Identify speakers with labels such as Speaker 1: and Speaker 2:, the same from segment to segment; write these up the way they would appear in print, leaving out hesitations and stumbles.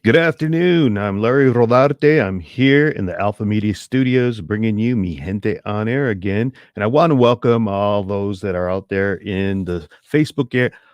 Speaker 1: Good afternoon. I'm Larry Rodarte. I'm here in the Alpha Media Studios bringing you Mi Gente on air again. And I want to welcome all those that are out there in the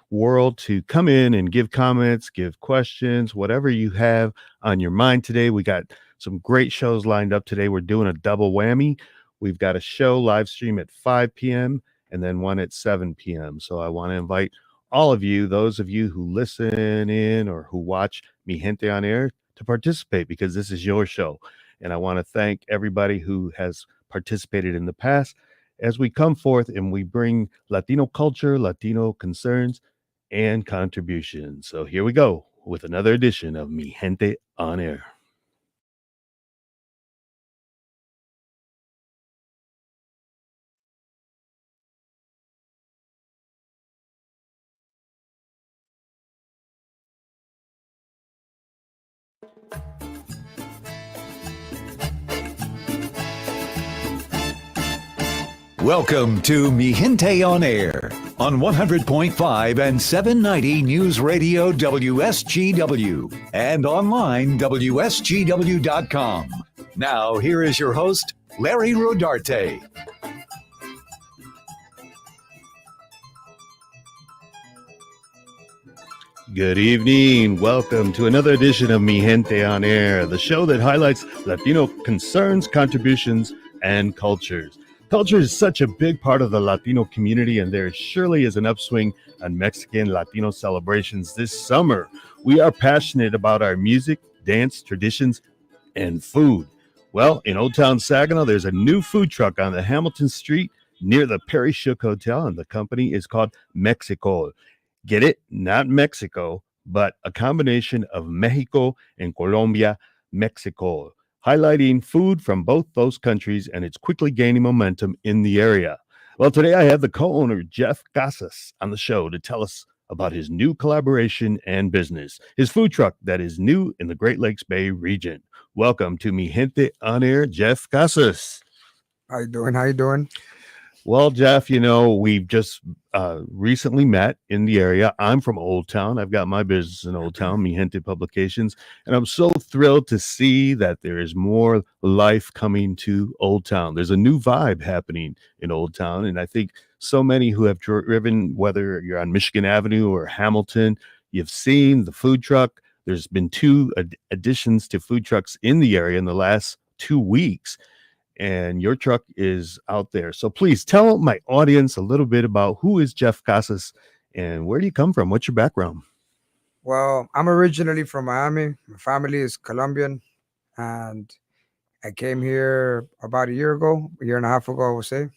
Speaker 1: world to come in and give comments, give questions, whatever you have on your mind today. We got some great shows lined up today. We're doing a double whammy. We've got a show live stream at 5 p.m. and then one at 7 p.m. So I want to invite all of you, those of you who listen in or who watch Mi Gente on air, to participate because this is your show. And I want to thank everybody who has participated in the past as we come forth and we bring Latino culture, Latino concerns, and contributions. So here we go with another edition of Mi Gente on air.
Speaker 2: Welcome to Mi Gente on Air on 100.5 and 790 News Radio WSGW and online WSGW.com. Now, here is your host, Larry Rodarte.
Speaker 1: Good evening. Welcome to another edition of Mi Gente on Air, the show that highlights Latino concerns, contributions, and cultures. Culture is such a big part of the Latino community, and there surely is an upswing on Mexican Latino celebrations this summer. We are passionate about our music, dance, traditions, and food. Well, in Old Town Saginaw, there's a new food truck on the Hamilton Street near the Perry Shook Hotel, and the company is called Mexicol. Get it? Not Mexico, but a combination of Mexico and Colombia, Mexicol, highlighting food from both those countries, and it's quickly gaining momentum in the area. Well, today I have the co-owner, Jeff Casas, on the show to tell us about his new collaboration and business, his food truck that is new in the Great Lakes Bay region. Welcome to Mi Gente on Air, Jeff Casas.
Speaker 3: How you doing? How you doing?
Speaker 1: Well, Jeff, we've just recently met in the area. I'm from Old Town. I've got my business in Old Town, Mi Gente Publications, and I'm so thrilled to see that there is more life coming to Old Town. There's a new vibe happening in Old Town, and I think so many who have driven, whether you're on Michigan Avenue or Hamilton, you've seen the food truck. There's been two additions to food trucks in the area in the last 2 weeks. And your truck is out there. So please tell my audience a little bit about who is Jeff Casas and where do you come from? What's your background?
Speaker 3: Well, I'm originally from Miami. My family is Colombian, and I came here about a year and a half ago, I would say.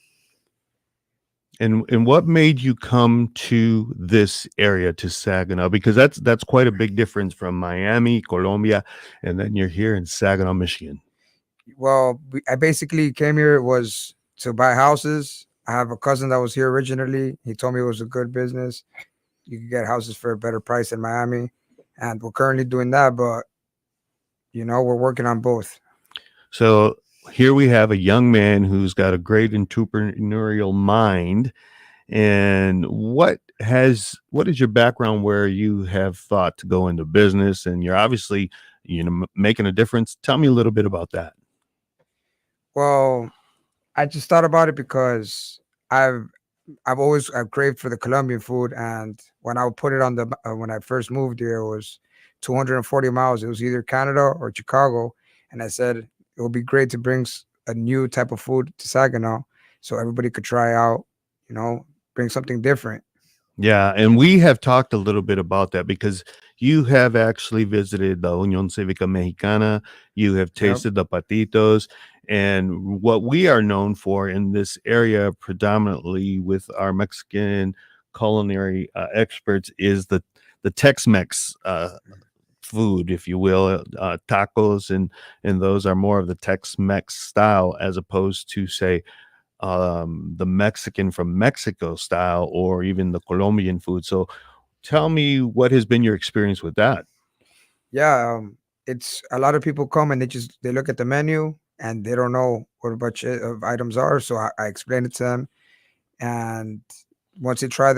Speaker 1: And what made you come to this area, to Saginaw? Because that's quite a big difference from Miami, Colombia, and then you're here in Saginaw, Michigan.
Speaker 3: Well, I basically came here was to buy houses. I have a cousin that was here originally. He told me it was a good business. You could get houses for a better price in Miami, and we're currently doing that. But we're working on both.
Speaker 1: So here we have a young man who's got a great entrepreneurial mind. And what is your background where you have thought to go into business, and you're obviously making a difference? Tell me a little bit about that.
Speaker 3: Well, I just thought about it because I've craved for the Colombian food, and when I would put it on when I first moved here, it was 240 miles. It was either Canada or Chicago, and I said it would be great to bring a new type of food to Saginaw, so everybody could try out. Bring something different.
Speaker 1: Yeah, and we have talked a little bit about that because you have actually visited the Unión Cívica Mexicana. You have tasted the patitos. And what we are known for in this area, predominantly with our Mexican culinary experts, is the Tex-Mex food, if you will, tacos, and those are more of the Tex-Mex style as opposed to, say, the Mexican from Mexico style or even the Colombian food. So tell me, what has been your experience with that?
Speaker 3: Yeah, it's a lot of people come and they look at the menu and they don't know what a bunch of items are. So I explain it to them, and once they try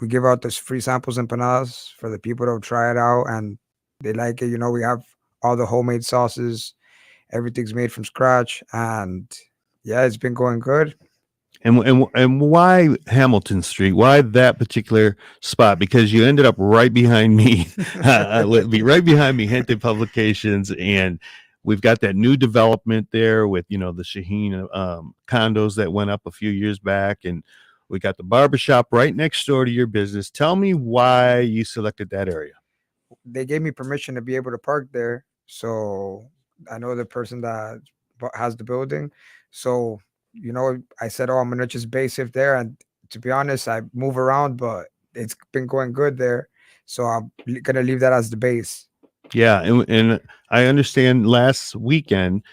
Speaker 3: we give out this free samples empanadas for the people to try it out, and They like it. We have all the homemade sauces. Everything's made from scratch, and yeah, it's been going good.
Speaker 1: And why Hamilton Street? Why that particular spot? Because you ended up right behind me, be right behind me, Gente Publications, and we've got that new development there with the Shaheen condos that went up a few years back, and we got the barbershop right next door to your business. Tell me why you selected that area.
Speaker 3: They gave me permission to be able to park there, so I know the person that has the building. So I said, "Oh, I'm gonna just base it there." And to be honest, I move around, but it's been going good there. So I'm gonna leave that as the base.
Speaker 1: Yeah, and I understand last weekend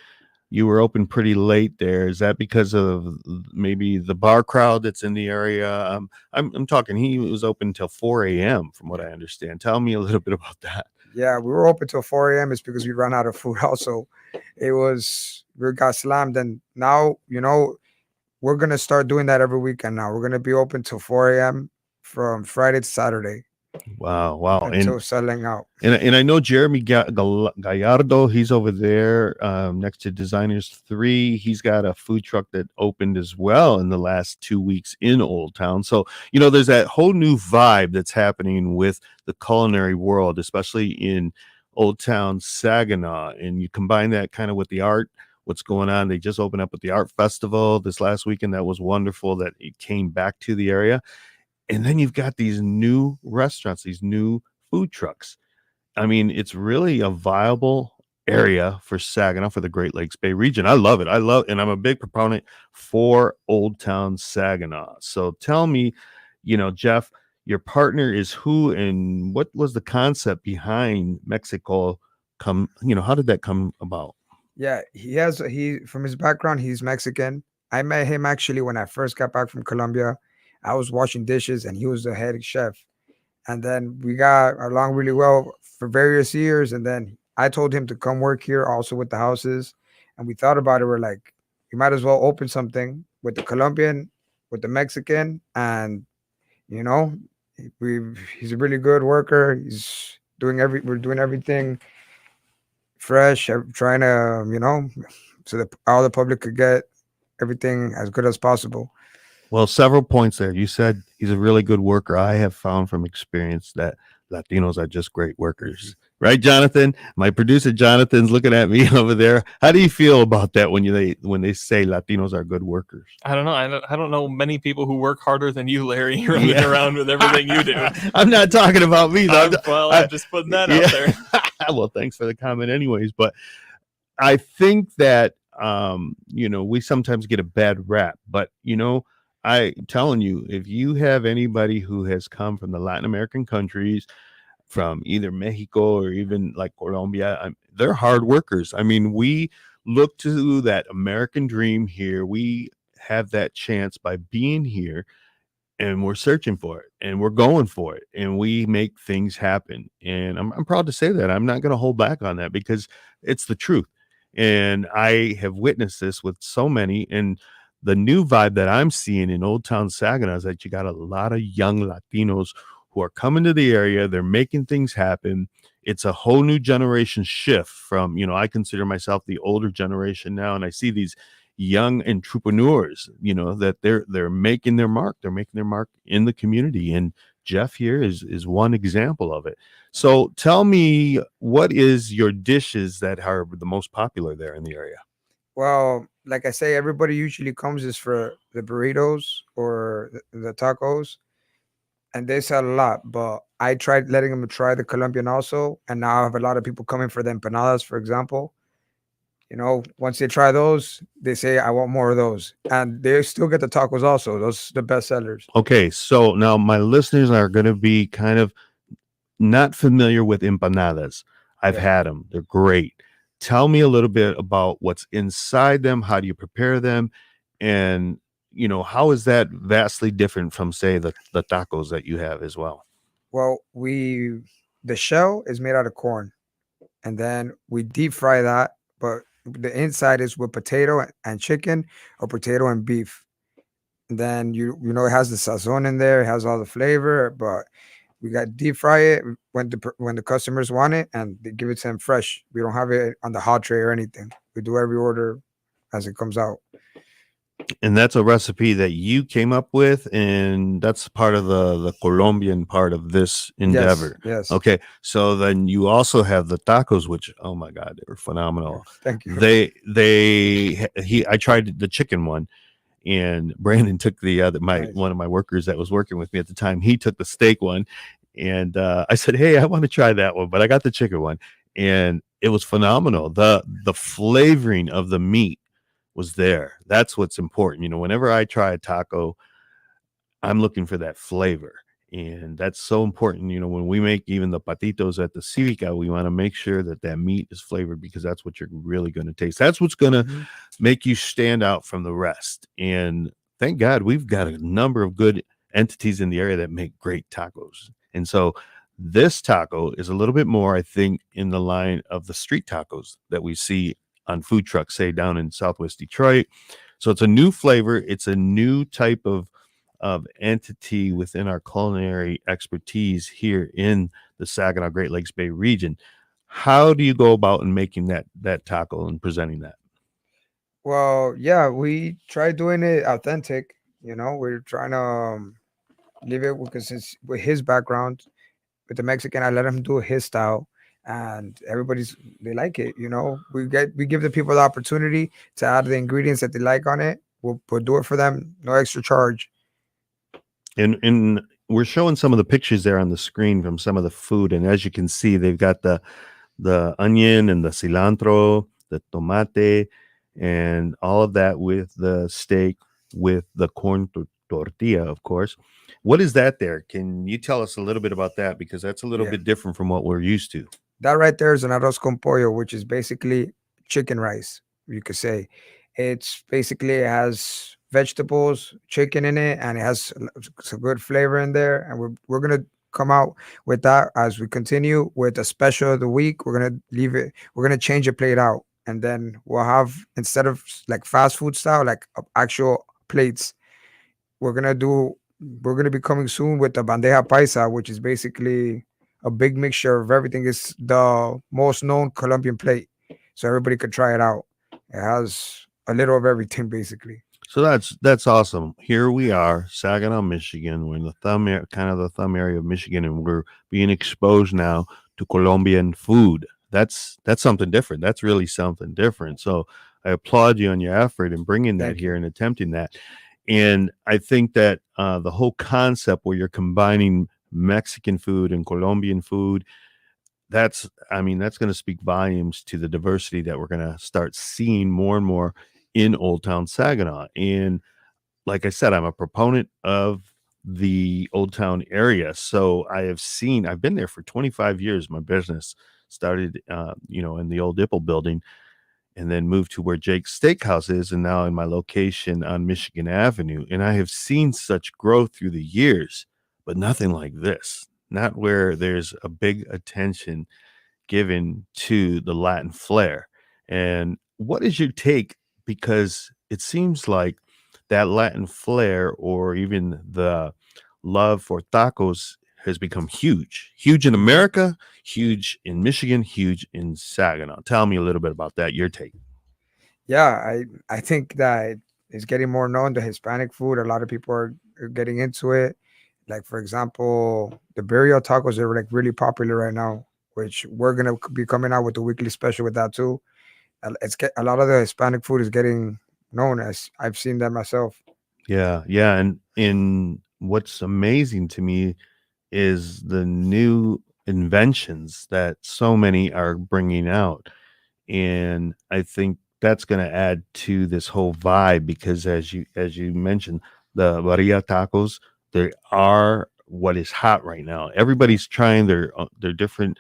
Speaker 1: you were open pretty late there. Is that because of maybe the bar crowd that's in the area? I'm talking. He was open until 4 a.m. from what I understand. Tell me a little bit about that.
Speaker 3: Yeah, we were open till 4 a.m. It's because we ran out of food. Also, we got slammed, and now we're gonna start doing that every weekend. Now we're gonna be open till 4 a.m. from Friday to Saturday
Speaker 1: Wow, wow,
Speaker 3: until selling out.
Speaker 1: and I know Jeremy Gallardo. He's over there next to Designers 3. He's got a food truck that opened as well in the last 2 weeks in Old Town. So there's that whole new vibe that's happening with the culinary world, especially in Old Town Saginaw. And you combine that kind of with the art. What's going on? They just opened up at the art festival this last weekend. That was wonderful that it came back to the area. And then you've got these new restaurants, these new food trucks. I mean, it's really a viable area for Saginaw, for the Great Lakes Bay region. I love it. And I'm a big proponent for Old Town Saginaw. So tell me, Jeff, your partner is who, and what was the concept behind Mexicol? How did that come about?
Speaker 3: Yeah, he from his background, he's Mexican. I met him actually when I first got back from Colombia. I was washing dishes and he was the head chef. And then we got along really well for various years. And then I told him to come work here also with the houses. And we thought about it. We're like, you might as well open something with the Colombian, with the Mexican, and you know, we he's a really good worker. We're doing everything fresh, trying to, so that all the public could get everything as good as possible.
Speaker 1: Well, several points there. You said he's a really good worker. I have found from experience that Latinos are just great workers. Right, Jonathan? My producer Jonathan's looking at me over there. How do you feel about that when they say Latinos are good workers?
Speaker 4: I don't know. I don't know many people who work harder than you, Larry, running around with everything you do.
Speaker 1: I'm not talking about me, though.
Speaker 4: I'm just putting that out there.
Speaker 1: Well, thanks for the comment anyways. But I think that, we sometimes get a bad rap. But, I'm telling you, if you have anybody who has come from the Latin American countries, from either Mexico or even like Colombia, they're hard workers. I mean, we look to that American dream here. We have that chance by being here, and we're searching for it, and we're going for it, and we make things happen. And I'm proud to say that. I'm not going to hold back on that because it's the truth. And I have witnessed this with so many. And the new vibe that I'm seeing in Old Town Saginaw is that you got a lot of young Latinos who are coming to the area. They're making things happen. It's a whole new generation shift from, I consider myself the older generation now, and I see these young entrepreneurs, that they're making their mark. They're making their mark in the community. And Jeff here is one example of it. So tell me, what is your dishes that are the most popular there in the area?
Speaker 3: Well, like I say, everybody usually comes is for the burritos or the tacos, and they sell a lot. But I tried letting them try the Colombian also, and now I have a lot of people coming for the empanadas, for example. Once they try those, they say, I want more of those. And they still get the tacos also. Those are the best sellers.
Speaker 1: Okay, so now my listeners are going to be kind of not familiar with empanadas. I've had them. They're great. Tell me a little bit about what's inside them. How do you prepare them? And, how is that vastly different from, say, the tacos that you have as well?
Speaker 3: Well, the shell is made out of corn, and then we deep fry that, but the inside is with potato and chicken, or potato and beef. And then it has the sazon in there, it has all the flavor, but We got deep fry it when the customers want it, and they give it to them fresh. We don't have it on the hot tray or anything. We do every order as it comes out.
Speaker 1: And that's a recipe that you came up with, and that's part of the Colombian part of this
Speaker 3: Yes,
Speaker 1: endeavor.
Speaker 3: yes.
Speaker 1: Okay, so then you also have the tacos, which oh my god, they were phenomenal.
Speaker 3: Thank you.
Speaker 1: I tried the chicken one, and Brandon took the other
Speaker 3: Nice.
Speaker 1: one of my workers that was working with me at the time. He took the steak one, and I said, "Hey, I want to try that one," but I got the chicken one, and it was phenomenal. The flavoring of the meat was there. That's what's important. Whenever I try a taco, I'm looking for that flavor. And that's so important. When we make even the patitos at the Civica, we want to make sure that that meat is flavored, because that's what you're really going to taste. That's what's going to
Speaker 3: Mhm.
Speaker 1: make you stand out from the rest. And thank God we've got a number of good entities in the area that make great tacos. And so this taco is a little bit more, I think, in the line of the street tacos that we see on food trucks, say down in Southwest Detroit. So it's a new flavor. It's a new type of entity within our culinary expertise here in the Saginaw Great Lakes Bay region. How do you go about in making that taco and presenting that?
Speaker 3: Well, yeah, we try doing it authentic. We're trying to leave it because it's with his background with the Mexican. I let him do his style, and they like it. We give the people the opportunity to add the ingredients that they like on it. We'll do it for them, no extra charge.
Speaker 1: And we're showing some of the pictures there on the screen from some of the food, and as you can see, they've got the onion and the cilantro, the tomate, and all of that with the steak, with the corn tortilla, of course. What is that there? Can you tell us a little bit about that? Because that's a little
Speaker 3: Yeah,
Speaker 1: bit different from what we're used to.
Speaker 3: that right there is an arroz con pollo, which is basically chicken rice. You could say it has vegetables, chicken in it, and it has some good flavor in there. And we're gonna come out with that as we continue with a special of the week. We're gonna leave it. We're gonna change the plate out, and then we'll have, instead of like fast food style, like actual plates. We're gonna do. We're gonna be coming soon with the bandeja paisa, which is basically a big mixture of everything. It's the most known Colombian plate, so everybody could try it out. It has a little of everything, basically.
Speaker 1: So that's awesome. Here we are, Saginaw, Michigan. We're in the kind of the thumb area of Michigan, and we're being exposed now to Colombian food. That's something different. That's really something different. So I applaud you on your effort in bringing that
Speaker 3: Thank
Speaker 1: here
Speaker 3: you.
Speaker 1: and attempting that. And I think that the whole concept where you're combining Mexican food and Colombian food, that's going to speak volumes to the diversity that we're going to start seeing more and more in Old Town Saginaw. And like I said, I'm a proponent of the Old Town area. So I've been there for 25 years. My business started, in the old Dipple building, and then moved to where Jake's Steakhouse is, and now in my location on Michigan Avenue. And I have seen such growth through the years, but nothing like this. Not where there's a big attention given to the Latin flair. And what is your take? Because it seems like that Latin flair, or even the love for tacos, has become huge in
Speaker 3: Mhm.
Speaker 1: America, huge in Michigan, huge in Saginaw. Tell me a little bit about that, your take.
Speaker 3: Yeah, I think that it's getting more known. The Hispanic food, a lot of people are getting into it. Like, for example, the burial tacos are like really popular right now, which we're gonna be coming out with a weekly special with that too. A lot of the Hispanic food is getting known, as I've seen that myself.
Speaker 1: Yeah. And what's amazing to me is the new inventions that so many are bringing out. And I think that's going to add to this whole vibe, because as you mentioned, the varilla tacos, they are what is hot right now. Everybody's trying their different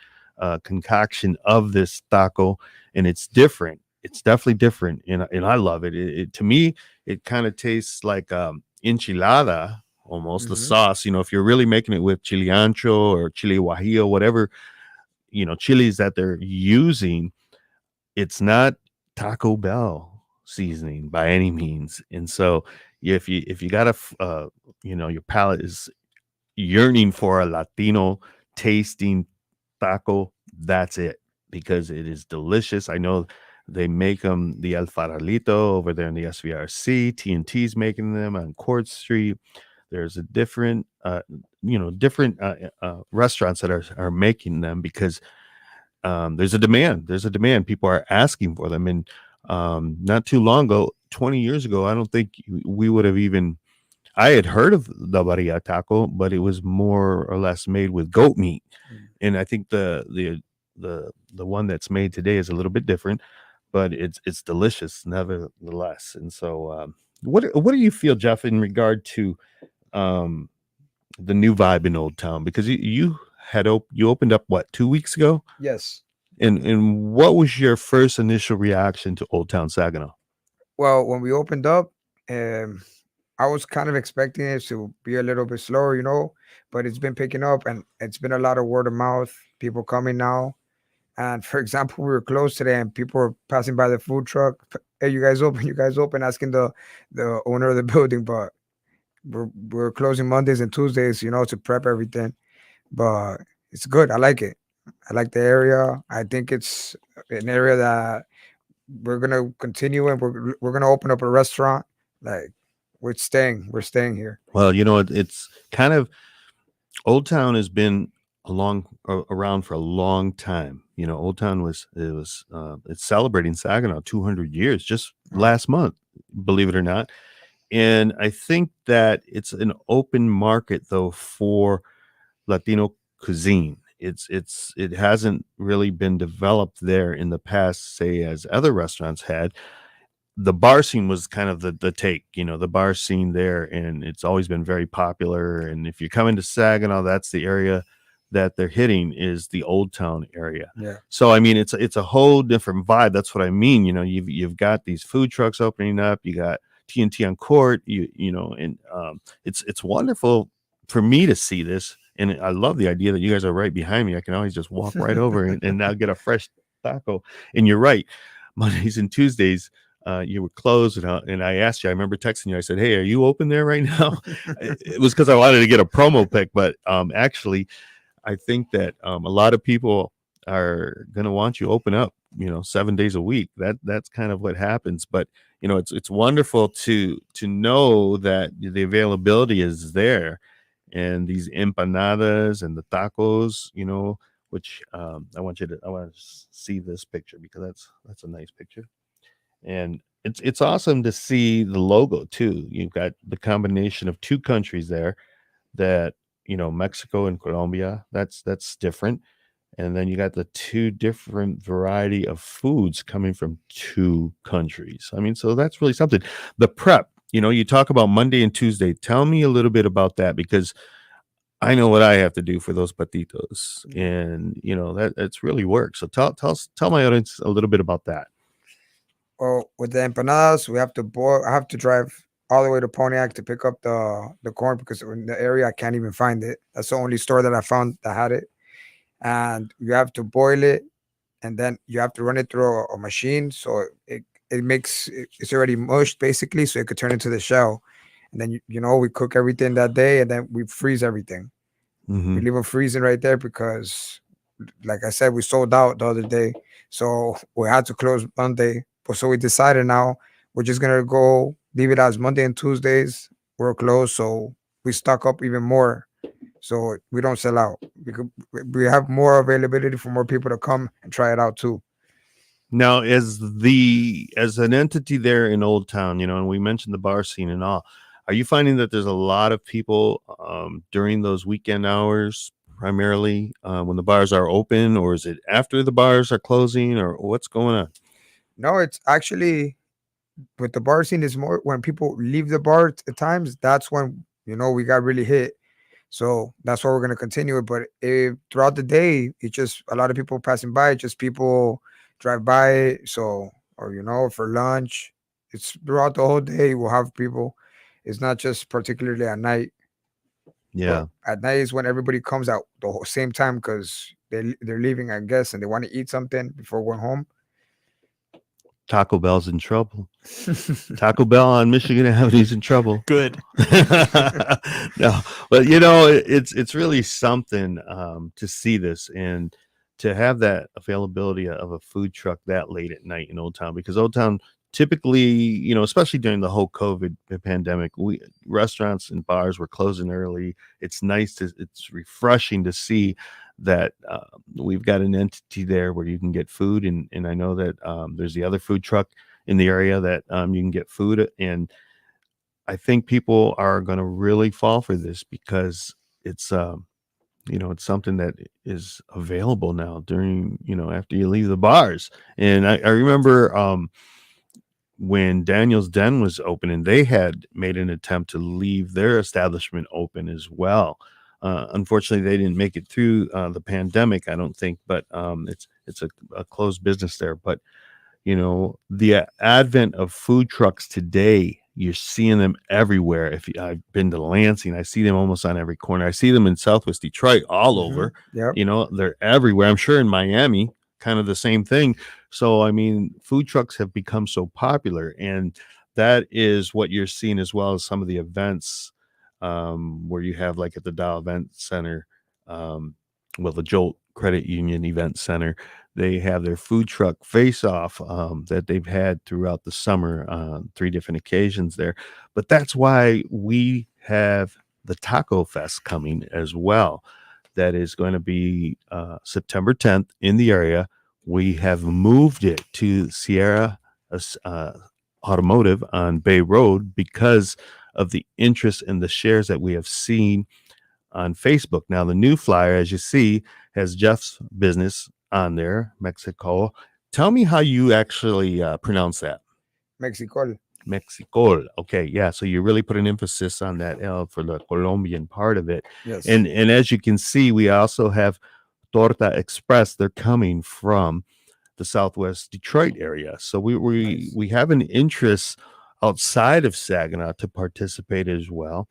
Speaker 1: concoction of this taco, and it's different. It's definitely different, and I love it. It to me, it kind of tastes like enchilada, almost, the
Speaker 3: Hmm.
Speaker 1: sauce. If you're really making it with chili ancho or chili guajillo, whatever chilies that they're using, it's not Taco Bell seasoning by any means. And so if you got your palate is yearning for a Latino tasting taco, that's it, because it is delicious. I know they make them, the El Farolito over there in the SVRC. TNT's making them on Court Street. There's a different, different restaurants that are making them because there's a demand. There's a demand. People are asking for them. And not too long ago, 20 years ago, I don't think we would have even. I had heard of the Barilla taco, but it was more or less made with goat meat, and I think the one that's made today is a little bit different, but it's delicious nevertheless. And so, what do you feel, Jeff, in regard to um, the new vibe in Old Town? Because you had you opened up what, 2 weeks ago,
Speaker 3: Yes.
Speaker 1: and what was your first initial reaction to Old Town Saginaw?
Speaker 3: Well, when we opened up, um, I was kind of expecting it to be a little bit slower, but it's been picking up and it's been a lot of word of mouth, people coming now. And for example, we were closed today and people were passing by the food truck. Hey, you guys open, asking the owner of the building, but we're closing Mondays and Tuesdays, to prep everything. But it's good. I like it. I like the area. I think it's an area that we're gonna continue and we're gonna open up a restaurant. Like we're staying here.
Speaker 1: Well, it's kind of Old Town has been around for a long time. Old Town it's celebrating Saginaw 200 years just last month, believe it or not. And I think that it's an open market though for Latino cuisine. It hasn't really been developed there in the past, say as other restaurants had. The bar scene was kind of the take, the bar scene there, and it's always been very popular. And if you're coming to Saginaw, that's the area that they're hitting, is the Old Town area.
Speaker 3: Yeah.
Speaker 1: So I mean, it's a whole different vibe. That's what I mean. You've got these food trucks opening up. You got TNT on Court. And it's wonderful for me to see this, and I love the idea that you guys are right behind me. I can always just walk right over and now get a fresh taco. And you're right, Mondays and Tuesdays. You were closed, and I asked you. I remember texting you. I said, "Hey, are you open there right now?" It was because I wanted to get a promo pick, but actually, I think that a lot of people are going to want you open up, 7 days a week. That's kind of what happens. But it's wonderful to know that the availability is there, and these empanadas and the tacos, which I want to see this picture because that's a nice picture. And it's awesome to see the logo too. You've got the combination of two countries there, that Mexico and Colombia. That's different. And then you got the two different variety of foods coming from two countries. I mean, so that's really something. The prep, you talk about Monday and Tuesday. Tell me a little bit about that, because I know what I have to do for those patitos, and that's really work. So tell my audience a little bit about that.
Speaker 3: Well, with the empanadas, we have to boil. I have to drive all the way to Pontiac to pick up the corn because in the area I can't even find it. That's the only store that I found that had it. And you have to boil it, and then you have to run it through a machine, so it's already mushed basically, so it could turn into the shell. And then we cook everything that day, and then we freeze everything.
Speaker 1: Mm-hmm.
Speaker 3: We leave them freezing right there because, like I said, we sold out the other day, so we had to close Monday. But so we decided now we're just gonna go leave it as Monday and Tuesdays. We're closed, so we stock up even more, so we don't sell out. We have more availability for more people to come and try it out too.
Speaker 1: Now, as an entity there in Old Town, and we mentioned the bar scene and all, are you finding that there's a lot of people during those weekend hours, primarily when the bars are open, or is it after the bars are closing, or what's going on?
Speaker 3: No, it's actually with the bar scene is more when people leave the bar at times. That's when we got really hit. So that's why we're gonna continue it. But throughout the day, it's just a lot of people passing by. Just people drive by. So or for lunch, it's throughout the whole day. We'll have people. It's not just particularly at night.
Speaker 1: Yeah.
Speaker 3: But at night is when everybody comes out the whole same time because they're leaving, I guess, and they want to eat something before going home.
Speaker 1: Taco Bell's in trouble. Taco Bell on Michigan Avenue's in trouble.
Speaker 4: Good.
Speaker 1: No, but it's really something to see this and to have that availability of a food truck that late at night in Old Town, because Old Town typically, especially during the whole COVID pandemic, restaurants and bars were closing early. It's refreshing to see that we've got an entity there where you can get food, and I know that there's the other food truck in the area that you can get food, and I think people are going to really fall for this because it's it's something that is available now during after you leave the bars. And I remember when Daniel's Den was opening, they had made an attempt to leave their establishment open as well. Unfortunately, they didn't make it through the pandemic, I don't think, but it's a closed business there. But the advent of food trucks today, you're seeing them everywhere. I've been to Lansing, I see them almost on every corner. I see them in Southwest Detroit all over.
Speaker 3: Yep.
Speaker 1: They're everywhere. I'm sure in Miami, kind of the same thing. So, I mean, food trucks have become so popular, and that is what you're seeing as well as some of the events where you have, like at the Dow Event Center, the Jolt Credit Union Event Center, they have their food truck face-off that they've had throughout the summer on 3 different occasions there. But that's why we have the Taco Fest coming as well. That is going to be September 10th in the area. We have moved it to Sierra Automotive on Bay Road because of the interest and the shares that we have seen on Facebook. Now, the new flyer, as you see, has Jeff's business on there, Mexicol. Tell me how you actually pronounce that.
Speaker 3: Mexicol.
Speaker 1: Mexicol. Okay, yeah. So you really put an emphasis on that L for the Colombian part of it.
Speaker 3: Yes.
Speaker 1: And as you can see, we also have Torta Express. They're coming from the Southwest Detroit area. So we have an interest outside of Saginaw to participate as well.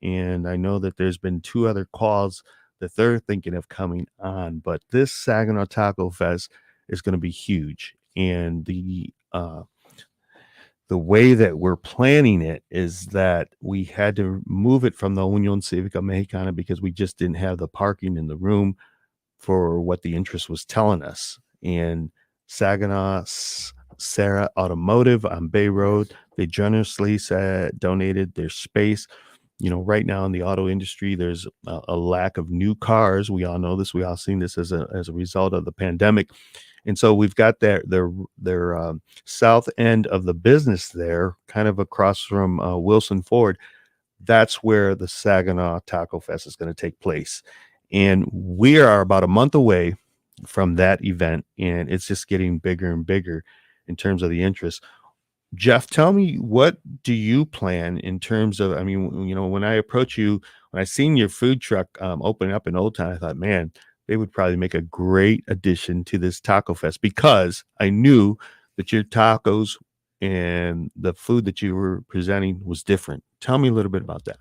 Speaker 1: And I know that there's been 2 other calls that they're thinking of coming on, but this Saginaw Taco Fest is going to be huge. And the way that we're planning it is that we had to move it from the Unión Cívica Mexicana because we just didn't have the parking in the room for what the interest was telling us. And Saginaw Sarah Automotive on Bay Road, they generously donated their space. Right now in the auto industry, there's a lack of new cars. We all know this. We all seen this as a result of the pandemic. And so we've got their south end of the business there, kind of across from Wilson Ford. That's where the Saginaw Taco Fest is going to take place. And we are about a month away from that event, and it's just getting bigger and bigger in terms of the interest. Jeff, tell me, what do you plan in terms of, I mean, when I approach you, when I seen your food truck opening up in Old Town, I thought, man, they would probably make a great addition to this Taco Fest, because I knew that your tacos and the food that you were presenting was different. Tell me a little bit about that.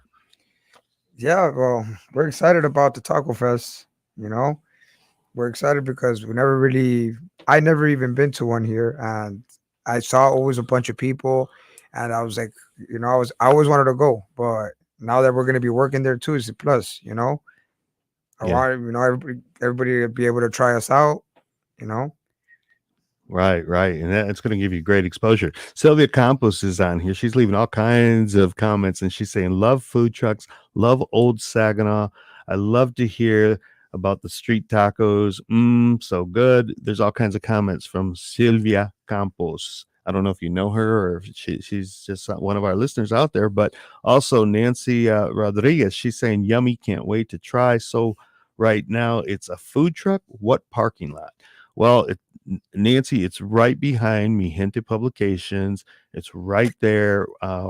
Speaker 3: Yeah, well, we're excited about the Taco Fest. We're excited because I never even been to one here, and I saw always a bunch of people, and I was like, I always wanted to go, but now that we're going to be working there too, it's a plus. I want everybody to be able to try us out.
Speaker 1: Right. And it's going to give you great exposure. Sylvia Campos is on here. She's leaving all kinds of comments, and she's saying, love food trucks, love old Saginaw. I love to hear about the street tacos. So good. There's all kinds of comments from Sylvia Campos. I don't know if you know her or if she's just one of our listeners out there, but also Nancy Rodriguez. She's saying, yummy, can't wait to try. So right now it's a food truck. What parking lot? Well, Nancy, it's right behind Mi Gente Publications. It's right there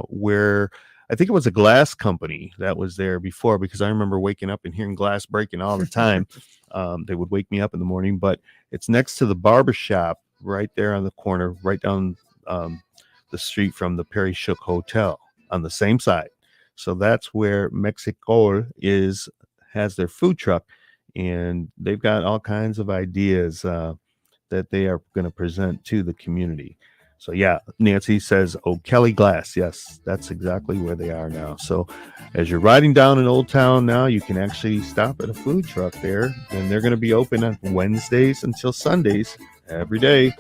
Speaker 1: where I think it was a glass company that was there before, because I remember waking up and hearing glass breaking all the time. They would wake me up in the morning, but it's next to the barbershop right there on the corner, right down the street from the Perry Shook Hotel on the same side. So that's where Mexicol has their food truck, and they've got all kinds of ideas that they are going to present to the community. So yeah, Nancy says, "Oh, Kelly Glass." Yes, that's exactly where they are now. So as you're riding down in Old Town now, you can actually stop at a food truck there, and they're going to be open on Wednesdays until Sundays every day,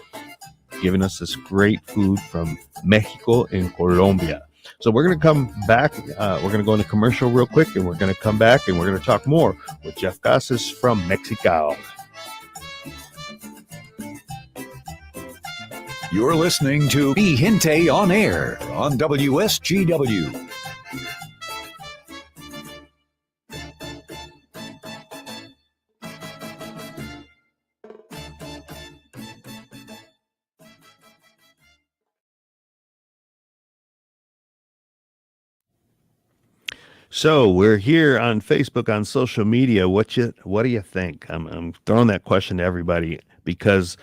Speaker 1: giving us this great food from Mexico and Colombia. So we're going to come back. We're going to go into commercial real quick, and we're going to come back, and we're going to talk more with Jeff Casas from Mexicol.
Speaker 2: You're listening to Mi Gente on Air on WSGW.
Speaker 1: So we're here on Facebook, on social media. What do you think? I'm throwing that question to everybody because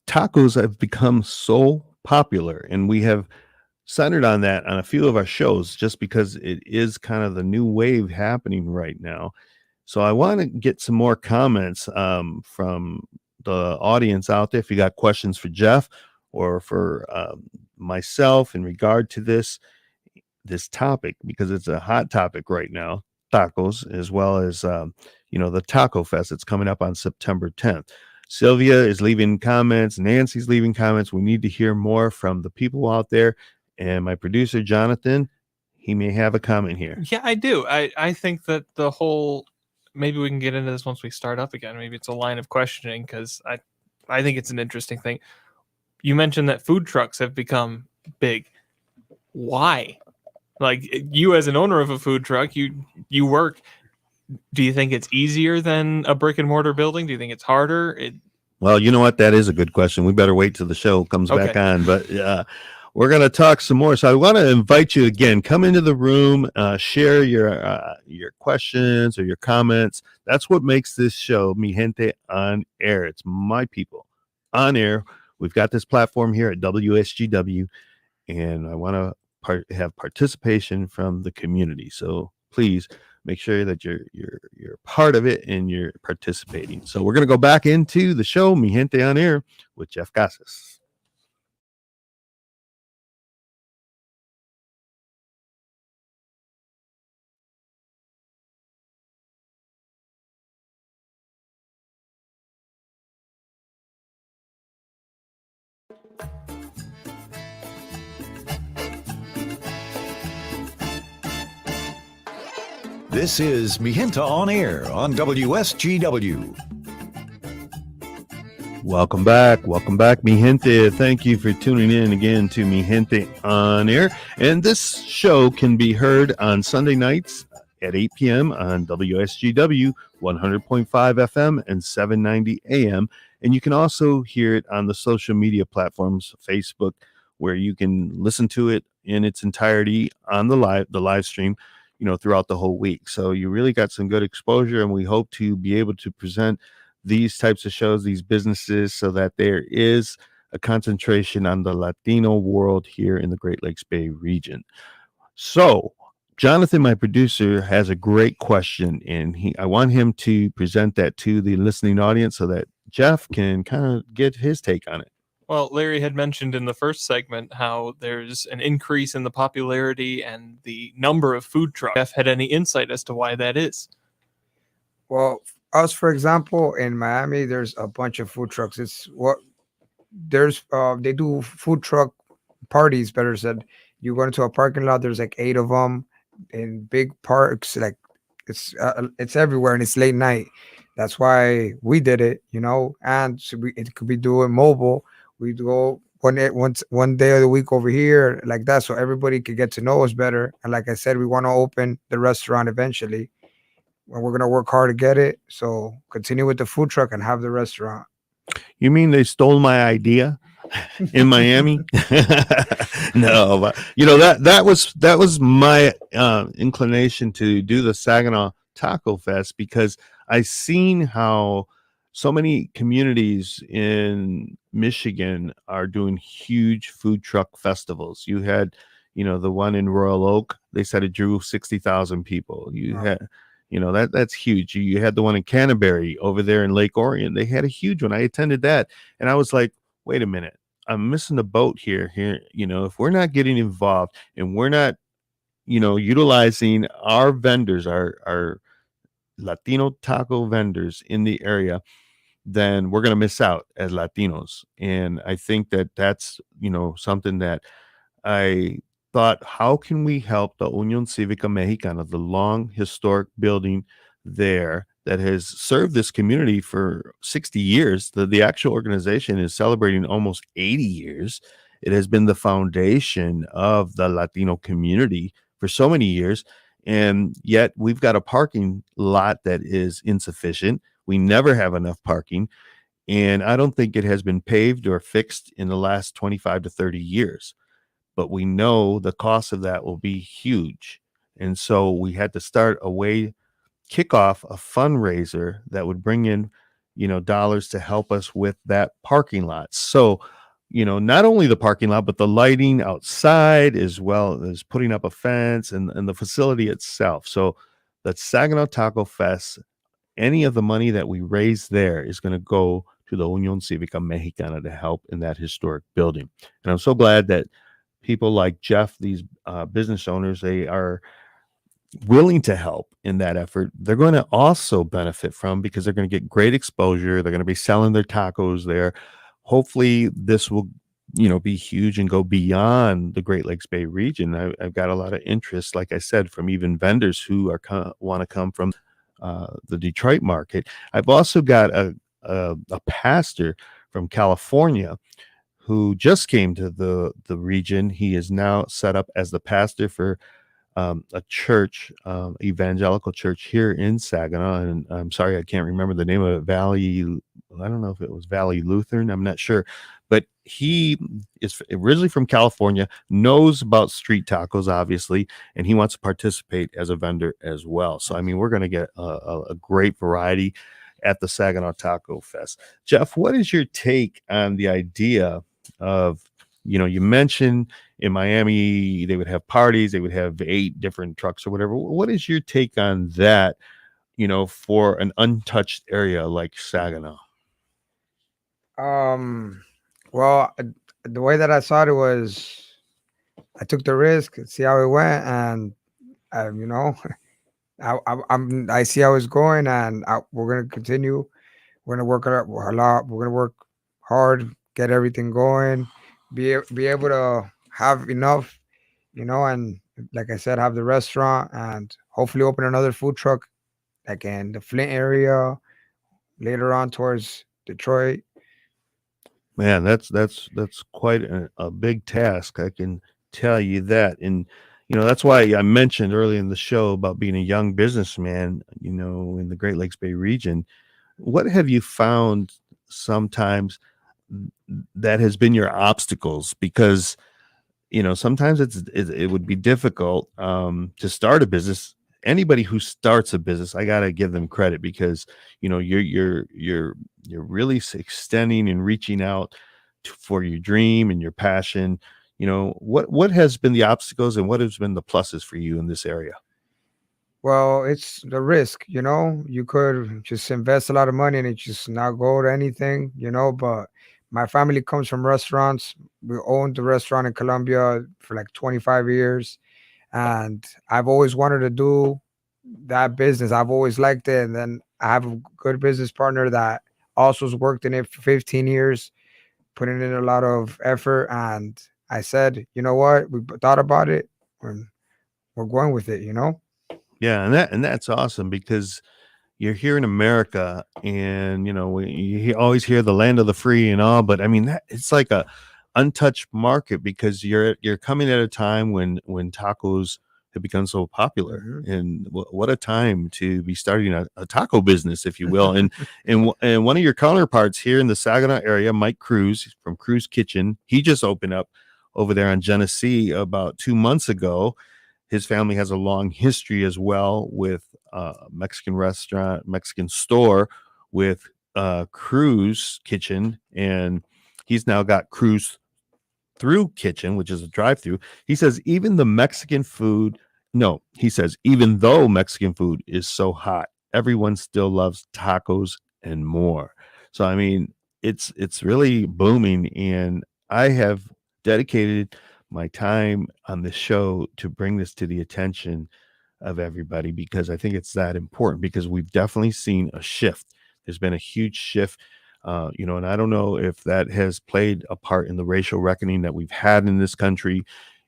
Speaker 1: tacos have become so popular, and we have centered on that on a few of our shows just because it is kind of the new wave happening right now. So I want to get some more comments from the audience out there. If you got questions for Jeff or for myself in regard to this topic, because it's a hot topic right now, tacos, as well as the Taco Fest that's coming up on September 10th. Sylvia is leaving comments. Nancy's leaving comments. We need to hear more from the people out there. And my producer, Jonathan, he may have a comment here.
Speaker 4: Yeah, I do. I think that the whole, maybe we can get into this once we start up again. Maybe it's a line of questioning because I think it's an interesting thing. You mentioned that food trucks have become big. Why? Like, you as an owner of a food truck, you work. Do you think it's easier than a brick and mortar building? Do you think it's harder?
Speaker 1: Well, you know what? That is a good question. We better wait till the show comes back on. But we're going to talk some more. So I want to invite you again. Come into the room, share your questions or your comments. That's what makes this show, Mi Gente on Air. It's my people on air. We've got this platform here at WSGW, and I want to have participation from the community. So please make sure that you're part of it and you're participating. So we're going to go back into the show, Mi Gente on Air, with Jeff Casas.
Speaker 2: This is Mi Gente on Air on WSGW.
Speaker 1: Welcome back, Mi Gente. Thank you for tuning in again to Mi Gente on Air. And this show can be heard on Sunday nights at 8 p.m. on WSGW 100.5 FM and 790 AM. And you can also hear it on the social media platforms, Facebook, where you can listen to it in its entirety on the live stream, throughout the whole week. So you really got some good exposure, and we hope to be able to present these types of shows, these businesses, so that there is a concentration on the Latino world here in the Great Lakes Bay region. So Jonathan, my producer, has a great question, and I want him to present that to the listening audience so that Jeff can kind of get his take on it.
Speaker 4: Well, Larry had mentioned in the first segment how there's an increase in the popularity and the number of food trucks. Jeff had any insight as to why that is?
Speaker 3: Well, us, for example, in Miami, there's a bunch of food trucks. They do food truck parties, better said. You go into a parking lot, there's like 8 of them in big parks. Like it's everywhere, and it's late night. That's why we did it, and so it could be doing mobile. We go one day of the week over here like that, so everybody could get to know us better. And like I said, we want to open the restaurant eventually, and we're gonna work hard to get it. So continue with the food truck and have the restaurant.
Speaker 1: You mean they stole my idea in Miami? No, but that was my inclination to do the Saginaw Taco Fest, because I seen how so many communities in Michigan are doing huge food truck festivals. You had, the one in Royal Oak, they said it drew 60,000 people. You had, that's huge. You had the one in Canterbury over there in Lake Orion. They had a huge one. I attended that, and I was like, wait a minute. I'm missing the boat here. If we're not getting involved and we're not, utilizing our vendors, our Latino taco vendors in the area, then we're going to miss out as Latinos. And I think that that's, something that I thought, how can we help the Unión Cívica Mexicana, the long historic building there that has served this community for 60 years? The actual organization is celebrating almost 80 years. It has been the foundation of the Latino community for so many years. And yet we've got a parking lot that is insufficient. We never have enough parking. And I don't think it has been paved or fixed in the last 25 to 30 years. But we know the cost of that will be huge. And so we had to start kick off a fundraiser that would bring in, dollars to help us with that parking lot. So, not only the parking lot, but the lighting outside, as well as putting up a fence and the facility itself. So the Saginaw Taco Fest, any of the money that we raise there is going to go to the Unión Cívica Mexicana to help in that historic building. And I'm so glad that people like Jeff, these business owners, they are willing to help in that effort. They're going to also benefit from, because they're going to get great exposure. They're going to be selling their tacos there. Hopefully this will, be huge and go beyond the Great Lakes Bay region. I've got a lot of interest, like I said, from even vendors who want to come from the Detroit market. I've also got a pastor from California who just came to the region. He is now set up as the pastor for a church, evangelical church here in Saginaw. And I'm sorry, I can't remember the name of it. I don't know if it was Valley Lutheran. I'm not sure. But he is originally from California, knows about street tacos, obviously, and he wants to participate as a vendor as well. So, I mean, we're going to get a great variety at the Saginaw Taco Fest. Jeff, what is your take on the idea of, you mentioned in Miami, they would have parties, they would have 8 different trucks or whatever. What is your take on that, for an untouched area like Saginaw?
Speaker 3: Well, the way that I saw it was, I took the risk, see how it went, and I see how it's going, and we're gonna continue. We're gonna work a lot. We're gonna work hard, get everything going, be able to have enough, and like I said, have the restaurant, and hopefully open another food truck, like in the Flint area, later on towards Detroit.
Speaker 1: Man, that's quite a big task. I can tell you that. And, that's why I mentioned early in the show about being a young businessman, in the Great Lakes Bay region. What have you found sometimes that has been your obstacles? Because, sometimes it would be difficult to start a business. Anybody who starts a business, I got to give them credit, because, you're really extending and reaching out for your dream and your passion. What has been the obstacles and what has been the pluses for you in this area?
Speaker 3: Well, it's the risk, you could just invest a lot of money and it just not go to anything, but my family comes from restaurants. We owned the restaurant in Colombia for like 25 years. And I've always wanted to do that business. I've always liked it. And then I have a good business partner that also has worked in it for 15 years, putting in a lot of effort. And I said, you know what? We thought about it. We're going with it,
Speaker 1: Yeah, and that's awesome, because you're here in America, and you always hear the land of the free and all, but I mean it's like a untouched market, because you're coming at a time when tacos have become so popular.
Speaker 3: Mm-hmm.
Speaker 1: And what a time to be starting a taco business, if you will. And one of your counterparts here in the Saginaw area, Mike Cruz from Cruz Kitchen, he just opened up over there on Genesee about 2 months ago. His family has a long history as well with Mexican restaurant, Mexican store with Cruz Kitchen, and he's now got Cruz Through Kitchen, which is a drive-through. He says even though Mexican food is so hot, everyone still loves tacos and more. So I mean, it's really booming, and I have dedicated my time on this show to bring this to the attention of everybody because I think it's that important because we've definitely seen a shift. There's been a huge shift, and I don't know if that has played a part in the racial reckoning that we've had in this country.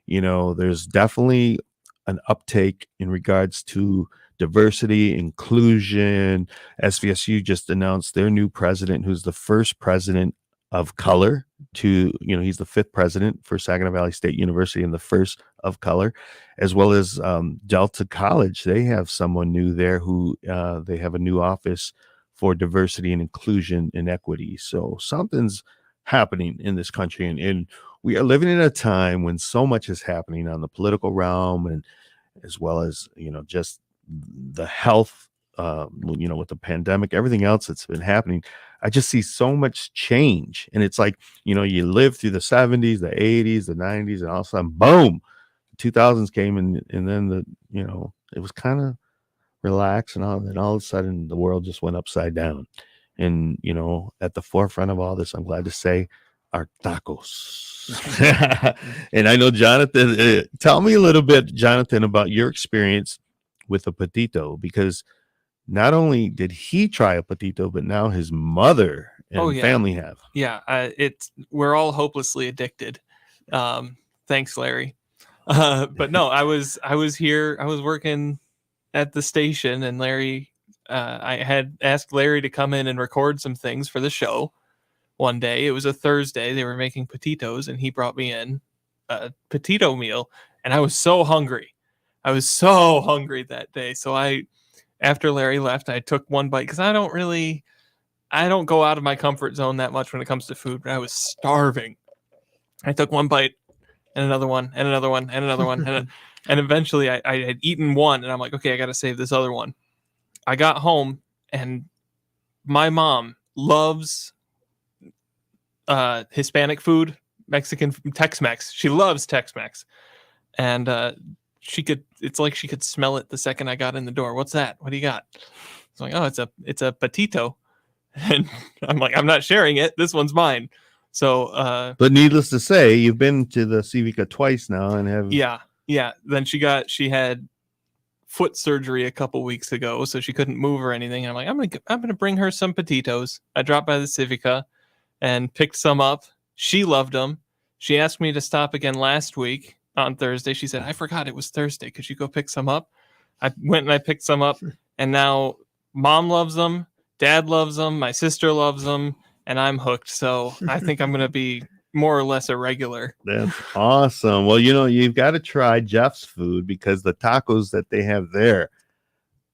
Speaker 1: There's definitely an uptake in regards to diversity, inclusion. SVSU just announced their new president, who's the first president of color he's the fifth president for Saginaw Valley State University and the first of color, as well as Delta College. They have someone new there who they have a new office for diversity and inclusion and equity. So something's happening in this country, and we are living in a time when so much is happening on the political realm, and as well as just the health, with the pandemic, everything else that's been happening. I just see so much change, and it's like you live through the 70s, the 80s, the 90s, and all of a sudden, boom, 2000s came, and then it was kind of relaxed, and all of a sudden the world just went upside down. And at the forefront of all this, I'm glad to say, are tacos. And I know Jonathan, tell me a little bit, Jonathan, about your experience with a patito, because not only did he try a patito, but now his mother and family have.
Speaker 4: Yeah, we're all hopelessly addicted. Thanks, Larry. But no, I was working at the station, and Larry, I had asked Larry to come in and record some things for the show one day. It was a Thursday. They were making patitos, and he brought me in a patito meal, and I was so hungry. That day. So after Larry left, I took one bite because I don't go out of my comfort zone that much when it comes to food, but I was starving. I took one bite and another one and another one and another one. And eventually I had eaten one, and I'm like, okay, I got to save this other one. I got home, and my mom loves Hispanic food, Mexican, Tex-Mex. She loves Tex-Mex. And it's like she could smell it the second I got in the door. What's that? What do you got? It's like, oh, it's a patito. And I'm like, I'm not sharing it. This one's mine. So,
Speaker 1: but needless to say, you've been to the Civica twice now and have.
Speaker 4: Yeah. Then she had foot surgery a couple weeks ago, so she couldn't move or anything. And I'm like, I'm gonna bring her some patitos. I dropped by the Civica and picked some up. She loved them. She asked me to stop again last week on Thursday. She said, I forgot it was Thursday. Could you go pick some up? I went and I picked some up, and now Mom loves them, Dad loves them, my sister loves them, and I'm hooked. So I think I'm going to be more or less a regular.
Speaker 1: That's awesome. Well, you've got to try Jeff's food, because the tacos that they have there,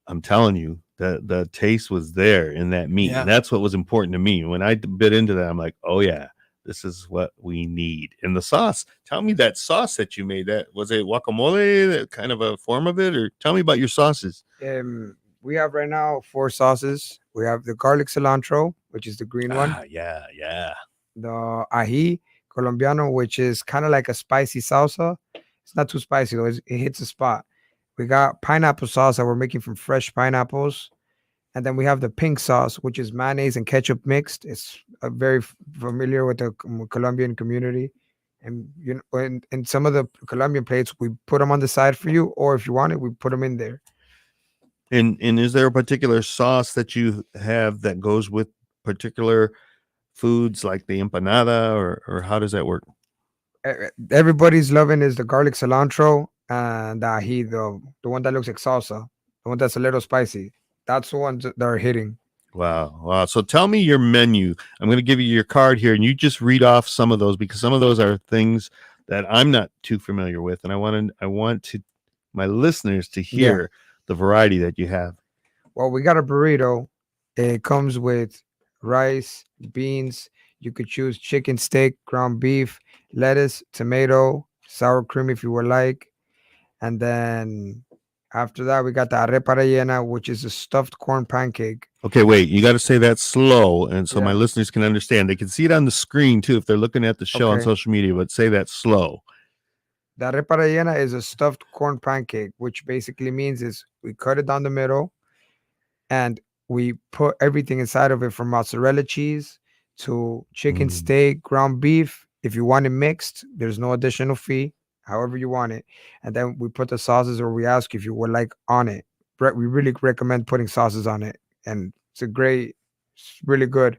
Speaker 1: I'm telling you, the taste was there in that meat. Yeah. And that's what was important to me. When I bit into that, I'm like, oh yeah, this is what we need. And the sauce, tell me that sauce that you made, that was it guacamole, that kind of a form of it, or tell me about your sauces.
Speaker 3: We have right now 4 sauces. We have the garlic cilantro, which is the green one.
Speaker 1: Yeah.
Speaker 3: The ají colombiano, which is kind of like a spicy salsa. It's not too spicy though. It hits a spot. We got pineapple sauce that we're making from fresh pineapples. And then we have the pink sauce, which is mayonnaise and ketchup mixed. It's very familiar with the Colombian community. And in some of the Colombian plates, we put them on the side for you, or if you want it, we put them in there.
Speaker 1: And is there a particular sauce that you have that goes with particular foods, like the empanada, or how does that work?
Speaker 3: Everybody's loving is the garlic cilantro and the ají, the one that looks like salsa, the one that's a little spicy. That's the ones that are hitting.
Speaker 1: Wow. So tell me your menu. I'm going to give you your card here, and you just read off some of those, because some of those are things that I'm not too familiar with, and I want my listeners to hear the variety that you have.
Speaker 3: Well, we got a burrito. It comes with rice, beans. You could choose chicken, steak, ground beef, lettuce, tomato, sour cream if you would like. And then after that, we got the arepa rellena, which is a stuffed corn pancake.
Speaker 1: Okay, wait, you got to say that slow, and so my listeners can understand. They can see it on the screen too if they're looking at the show on social media, but say that slow.
Speaker 3: The arepa rellena is a stuffed corn pancake, which basically means is we cut it down the middle and we put everything inside of it, from mozzarella cheese to chicken, steak, ground beef, If you want it mixed, there's no additional fee, however you want it. And then we put the sauces, or we ask if you would like on it. We really recommend putting sauces on it. And it's really good.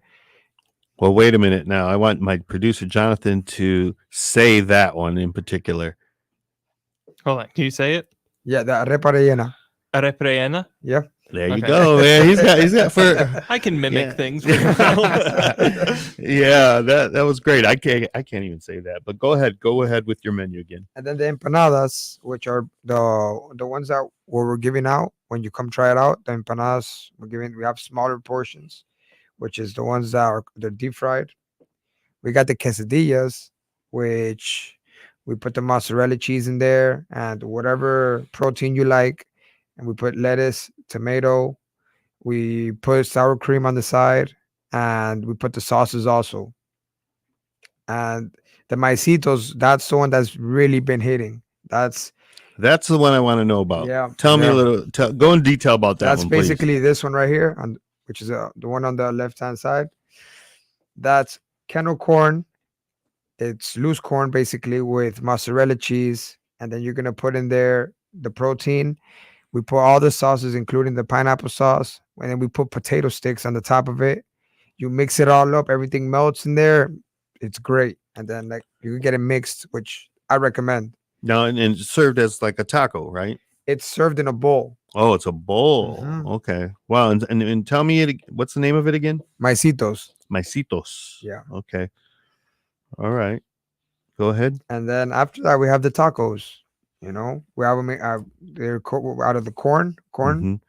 Speaker 1: Well, wait a minute now. I want my producer Jonathan to say that one in particular.
Speaker 4: Hold on. Can you say it?
Speaker 3: Yeah, the arepa rellena.
Speaker 4: Arepa.
Speaker 3: Yeah.
Speaker 1: There you
Speaker 4: Okay.
Speaker 1: go, man. He's got for
Speaker 4: I can mimic
Speaker 1: Yeah.
Speaker 4: things. Pretty well.
Speaker 1: Yeah, that was great. I can't even say that. But go ahead with your menu again.
Speaker 3: And then the empanadas, which are the ones that we're giving out when you come try it out. The empanadas we have smaller portions, which is the ones that are they're deep fried. We got the quesadillas, which we put the mozzarella cheese in there and whatever protein you like, and we put lettuce, tomato. We put sour cream on the side, and we put the sauces also. And the maicitos, that's the one that's really been hitting. That's
Speaker 1: That's the one I want to know about.
Speaker 3: Yeah,
Speaker 1: Tell me a
Speaker 3: yeah.
Speaker 1: little. Go in detail about that
Speaker 3: that's
Speaker 1: one, please.
Speaker 3: basically this one right here, which is the one on the left hand side. That's kernel corn. It's loose corn basically with mozzarella cheese, and then you're gonna put in there the protein. We put all the sauces, including the pineapple sauce, and then we put potato sticks on the top of it. You mix it all up, everything melts in there. It's great, and then like you can get it mixed, which I recommend.
Speaker 1: Now and served as like a taco, right?
Speaker 3: It's served in a bowl.
Speaker 1: Oh, it's a bowl.
Speaker 3: Mhm.
Speaker 1: Okay. Wow. And tell me what's the name of it again?
Speaker 3: Maicitos.
Speaker 1: Maicitos.
Speaker 3: Yeah.
Speaker 1: Okay. All right. Go ahead.
Speaker 3: And then after that, we have the tacos. We have them. They're out of the corn,
Speaker 1: Mhm.